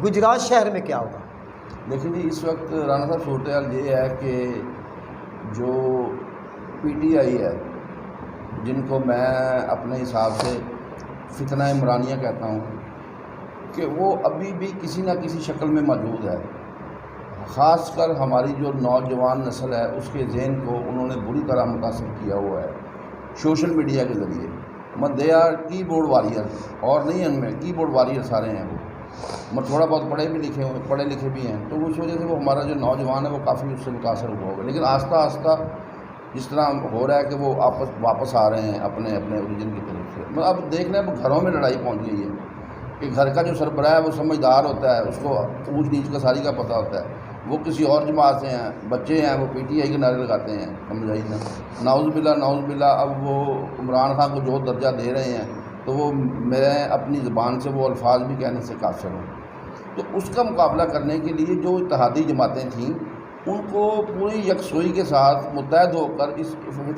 گجرات شہر میں کیا ہوگا؟ لیکن جی اس وقت رانا صاحب صورتحال یہ ہے کہ جو پی ٹی آئی ہے، جن کو میں اپنے حساب سے فتنہ عمرانیہ کہتا ہوں، کہ وہ ابھی بھی کسی نہ کسی شکل میں موجود ہے. خاص کر ہماری جو نوجوان نسل ہے اس کے ذہن کو انہوں نے بری طرح متاثر کیا ہوا ہے سوشل میڈیا کے ذریعے. دے آر کی بورڈ وارئر، اور نہیں ان میں کی بورڈ وارئر سارے ہیں وہ، تھوڑا بہت پڑھے لکھے بھی ہیں، تو اس وجہ سے وہ ہمارا جو نوجوان ہے وہ کافی اس سے متاثر ہوا ہوگا. لیکن آہستہ آہستہ جس طرح ہو رہا ہے کہ وہ واپس آ رہے ہیں اپنے اوریجن کی طرف سے. اب دیکھ رہے ہیں اب گھروں میں لڑائی پہنچ گئی ہے کہ گھر کا جو سربراہ ہے وہ سمجھدار ہوتا ہے، اس کو اونچ نیچ کا ساری کا پتہ ہوتا ہے. وہ کسی اور جماعت سے ہیں، بچے ہیں وہ پی ٹی آئی کے نعرے لگاتے ہیں، سمجھائی نا، نعوذ باللہ. اب وہ عمران خان کو جو درجہ دے رہے ہیں تو وہ میں اپنی زبان سے وہ الفاظ بھی کہنے سے قاصر ہوں. تو اس کا مقابلہ کرنے کے لیے جو اتحادی جماعتیں تھیں ان کو پوری یکسوئی کے ساتھ متحد ہو کر اس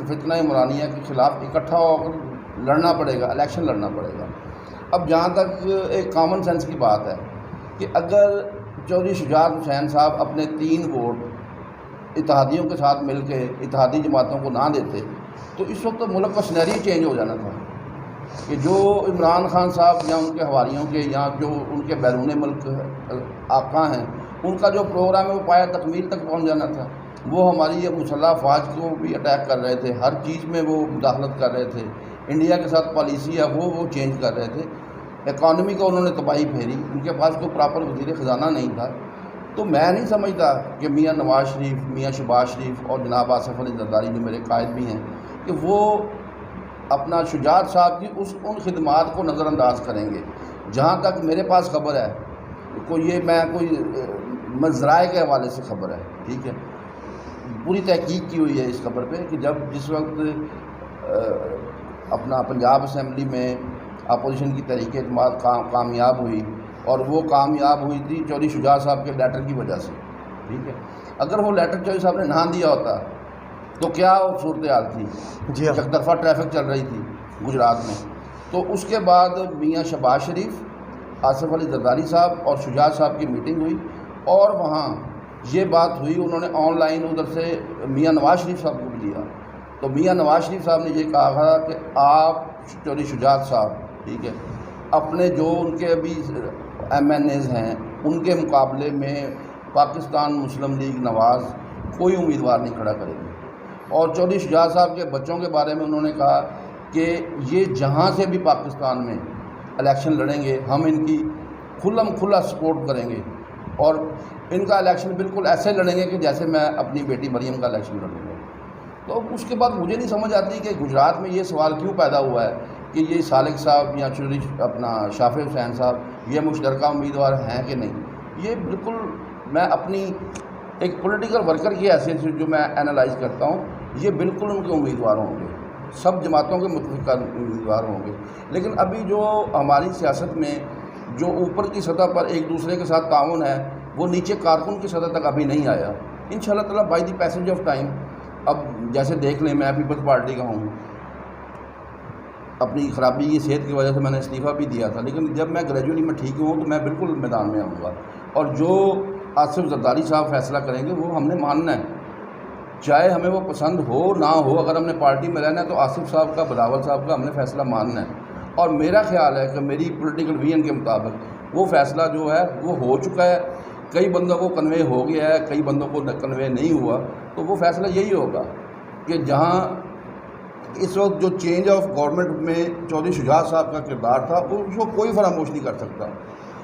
فتنہ عمرانیہ کے خلاف اکٹھا ہو کر لڑنا پڑے گا، الیکشن لڑنا پڑے گا. اب جہاں تک ایک کامن سینس کی بات ہے کہ اگر چودھری شجاعت حسین صاحب اپنے 3 ووٹ اتحادیوں کے ساتھ مل کے اتحادی جماعتوں کو نہ دیتے تو اس وقت تو ملک کا سنیریو چینج ہو جانا تھا کہ جو عمران خان صاحب یا ان کے حواریوں کے یا جو ان کے بیرون ملک آقا ہیں ان کا جو پروگرام ہے وہ پایا تکمیل تک پہنچ جانا تھا. وہ ہماری یہ مسلح افواج کو بھی اٹیک کر رہے تھے، ہر چیز میں وہ مداخلت کر رہے تھے، انڈیا کے ساتھ پالیسی ہے وہ چینج کر رہے تھے. اکانومی کو انہوں نے تباہی پھیری، ان کے پاس کوئی پراپر وزیر خزانہ نہیں تھا. تو میں نہیں سمجھتا کہ میاں نواز شریف، میاں شہباز شریف اور جناب آصف علی زرداری جو میرے قائد بھی ہیں کہ وہ اپنا شجاعت صاحب کی ان خدمات کو نظر انداز کریں گے. جہاں تک میرے پاس خبر ہے میں ذرائع کے حوالے سے خبر ہے، ٹھیک ہے، پوری تحقیق کی ہوئی ہے اس خبر پہ کہ جس وقت اپنا پنجاب اسمبلی میں اپوزیشن کی تحریک اعتماد کامیاب ہوئی، اور وہ کامیاب ہوئی تھی چودھری شجاعت صاحب کے لیٹر کی وجہ سے، ٹھیک ہے. اگر وہ لیٹر چودھری صاحب نے نہ دیا ہوتا تو کیا صورتحال تھی؟ جی ایک طرفہ ٹریفک چل رہی تھی گجرات میں. تو اس کے بعد میاں شہباز شریف، آصف علی زرداری صاحب اور شجاعت صاحب کی میٹنگ ہوئی، اور وہاں یہ بات ہوئی، انہوں نے آن لائن ادھر سے میاں نواز شریف صاحب کو بھی لیا. تو میاں نواز شریف صاحب نے یہ کہا کہ آپ چودھری شجاعت صاحب، ٹھیک ہے، اپنے جو ان کے ابھی ایم این ایز ہیں ان کے مقابلے میں پاکستان مسلم لیگ نواز کوئی امیدوار نہیں کھڑا کرے گی. اور چودھری شجاعت صاحب کے بچوں کے بارے میں انہوں نے کہا کہ یہ جہاں سے بھی پاکستان میں الیکشن لڑیں گے ہم ان کی کھلا سپورٹ کریں گے، اور ان کا الیکشن بالکل ایسے لڑیں گے کہ جیسے میں اپنی بیٹی مریم کا الیکشن لڑوں گا. تو اس کے بعد مجھے نہیں سمجھ آتی کہ گجرات میں یہ سوال کیوں پیدا ہوا ہے کہ یہ سالک صاحب یا چودھری اپنا شافع حسین صاحب یہ مشترکہ امیدوار ہیں کہ نہیں. یہ بالکل میں اپنی ایک پولیٹیکل ورکر کی حیثیت سے جو میں انالائز کرتا ہوں، یہ بالکل ان کے امیدوار ہوں گے، سب جماعتوں کے متفقہ امیدوار ہوں گے. لیکن ابھی جو ہماری سیاست میں جو اوپر کی سطح پر ایک دوسرے کے ساتھ تعاون ہے وہ نیچے کارکن کی سطح تک ابھی نہیں آیا. انشاءاللہ تعالیٰ by the passage of time. اب جیسے دیکھ لیں میں پیپلز پارٹی کا ہوں، اپنی خرابی کی صحت کی وجہ سے میں نے استعفیٰ بھی دیا تھا، لیکن جب میں گریجولی میں ٹھیک ہوں تو میں بالکل میدان میں آؤں گا. اور جو آصف زرداری صاحب فیصلہ کریں گے وہ ہم نے ماننا ہے، چاہے ہمیں وہ پسند ہو نہ ہو. اگر ہم نے پارٹی میں رہنا ہے تو آصف صاحب کا، بلاول صاحب کا ہم نے فیصلہ ماننا ہے. اور میرا خیال ہے کہ میری پولیٹیکل ویژن کے مطابق وہ فیصلہ جو ہے وہ ہو چکا ہے. کئی بندوں کو کنوے ہو گیا ہے، کئی بندوں کو کنوے نہیں ہوا. تو وہ فیصلہ یہی ہوگا کہ جہاں اس وقت جو چینج آف گورنمنٹ میں چودھری شجاعت صاحب کا کردار تھا اس کو کوئی فراموش نہیں کر سکتا.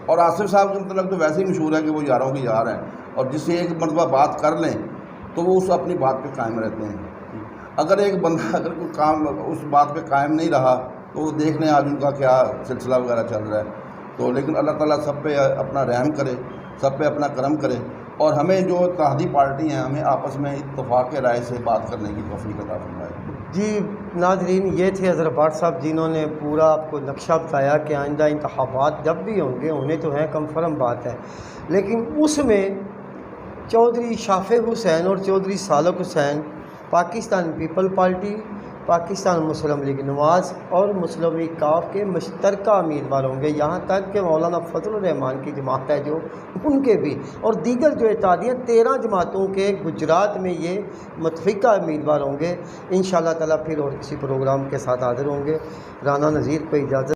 اور آصف صاحب کے مطلب تو ویسے ہی مشہور ہے کہ وہ یاروں کے یار ہیں، اور جس سے ایک مرتبہ بات کر لیں تو وہ اس اپنی بات پہ قائم رہتے ہیں. اگر ایک بندہ اگر کوئی کام اس بات پہ قائم نہیں رہا تو وہ دیکھ لیں آج ان کا کیا سلسلہ وغیرہ چل رہا ہے. تو لیکن اللہ تعالیٰ سب پہ اپنا رحم کرے، سب پہ اپنا کرم کرے، اور ہمیں جو اتحادی پارٹی ہیں ہمیں آپس میں اتفاق رائے سے بات کرنے کی توفیق عطا فرمائے. جی ناظرین، یہ تھے اظہر بٹ صاحب جنہوں نے پورا آپ کو نقشہ بتایا کہ آئندہ انتخابات جب بھی ہوں گے، ہونے تو ہیں، کنفرم بات ہے، لیکن اس میں چودھری شافع حسین اور چودھری سالک حسین پاکستان پیپل پارٹی پاکستان مسلم لیگ نواز اور مسلم لیگ کاف کے مشترکہ امیدوار ہوں گے، یہاں تک کہ مولانا فضل الرحمان کی جماعت ہے جو ان کے بھی، اور دیگر جو اتحادیہ 13 جماعتوں کے گجرات میں یہ متفقہ امیدوار ہوں گے۔ انشاءاللہ تعالیٰ پھر اور کسی پروگرام کے ساتھ حاضر ہوں گے۔ رانا نذیر کو اجازت